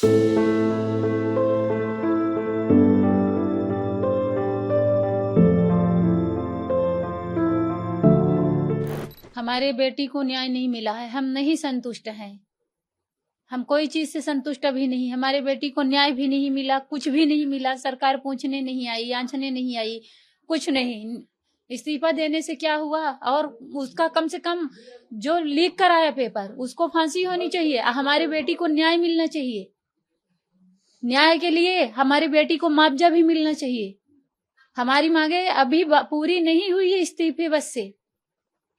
हमारे बेटी को न्याय नहीं मिला है, हम नहीं संतुष्ट हैं। हम कोई चीज से संतुष्ट अभी नहीं। हमारे बेटी को न्याय भी नहीं मिला, कुछ भी नहीं मिला। सरकार पूछने नहीं आई, आंचने नहीं आई, कुछ नहीं। इस्तीफा देने से क्या हुआ? और उसका कम से कम जो लीक कराया पेपर, उसको फांसी होनी चाहिए। हमारी बेटी को न्याय मिलना चाहिए। न्याय के लिए हमारी बेटी को मुआवजा भी मिलना चाहिए। हमारी मांगे अभी पूरी नहीं हुई है इस्तीफे बस से।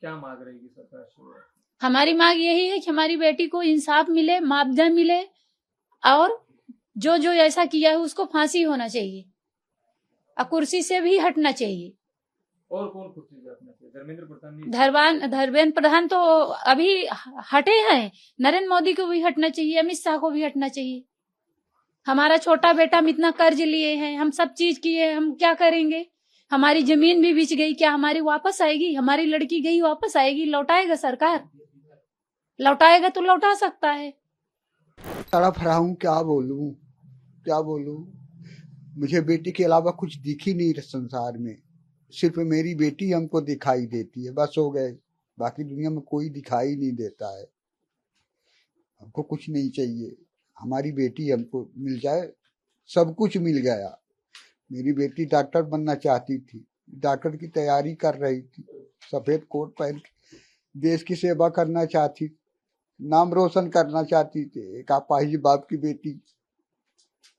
क्या मांग रहेगी सरकार से? हमारी मांग यही है कि हमारी बेटी को इंसाफ मिले, मुआवजा मिले, और जो जो ऐसा किया है उसको फांसी होना चाहिए और कुर्सी से भी हटना चाहिए। और कौन कुर्सी से हटना चाहिए? धर्मेंद्र प्रधान तो अभी हटे हैं। नरेंद्र मोदी को भी हटना चाहिए, अमित शाह को भी हटना चाहिए। हमारा छोटा बेटा हम इतना कर्ज लिए हैं, हम सब चीज किए, हम क्या करेंगे? हमारी जमीन भी बिच गई, क्या हमारी वापस आएगी? हमारी लड़की गई, वापस आएगी? लौटाएगा सरकार? लौटाएगा तो लौटा सकता है। तड़प रहा हूँ, क्या बोलूं। मुझे बेटी के अलावा कुछ दिख ही नहीं रहा संसार में। सिर्फ मेरी बेटी हमको दिखाई देती है, बस हो गए। बाकी दुनिया में कोई दिखाई नहीं देता है। हमको कुछ नहीं चाहिए, हमारी बेटी हमको मिल जाए। सब कुछ मिल गया। मेरी बेटी डॉक्टर बनना चाहती थी, डॉक्टर की तैयारी कर रही थी, सफेद कोट पहन के देश की सेवा करना चाहती, नाम रोशन करना चाहती थी। एक अपाहिज बाप की बेटी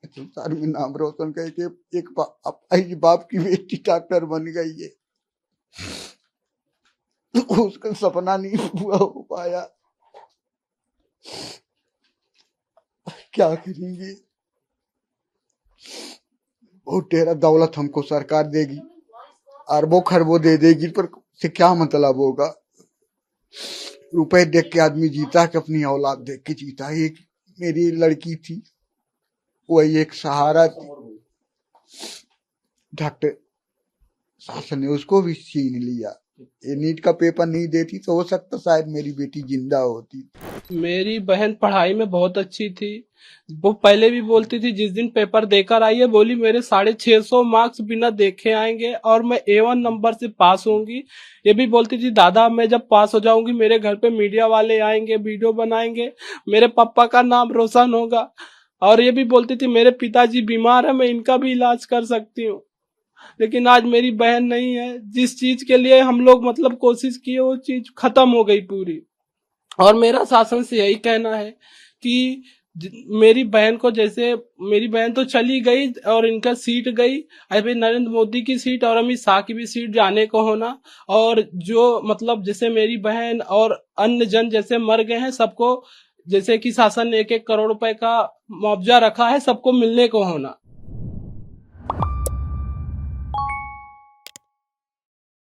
संसार में नाम रोशन करके एक अपाहिज बाप की बेटी डॉक्टर बन गई है। उसका सपना नहीं पूरा हो पाया। क्या करेंगे? बहुत ढेरा दौलत हमको सरकार देगी, अरबों खरबों दे देगी, पर से क्या मतलब होगा? रुपए देख के आदमी जीता कि अपनी औलाद देख के जीता? एक मेरी लड़की थी, वही एक सहारा थी। डॉक्टर शासन ने उसको भी छीन लिया। ये नीट का पेपर नहीं देती तो हो सकता शायद मेरी बेटी जिंदा होती। मेरी बहन पढ़ाई में बहुत अच्छी थी। वो पहले भी बोलती थी, जिस दिन पेपर देकर आई है, बोली मेरे 650 मार्क्स बिना देखे आएंगे और मैं A1 नंबर से पास होंगी। ये भी बोलती थी, दादा मैं जब पास हो जाऊंगी मेरे घर पे मीडिया वाले आएंगे, वीडियो बनाएंगे, मेरे पापा का नाम रोशन होगा। और ये भी बोलती थी, मेरे पिताजी बीमार है, मैं इनका भी इलाज कर सकती हूँ। लेकिन आज मेरी बहन नहीं है। जिस चीज के लिए हम लोग मतलब कोशिश किए, वो चीज खत्म हो गई पूरी। और मेरा शासन से यही कहना है कि मेरी बहन को, जैसे मेरी बहन तो चली गई और इनका सीट गई, अभी नरेंद्र मोदी की सीट और अमित शाह की भी सीट जाने को होना। और जो मतलब जैसे मेरी बहन और अन्य जन जैसे मर गए हैं, सबको जैसे कि शासन ने 1-1 करोड़ रुपए का मुआवजा रखा है, सबको मिलने को होना।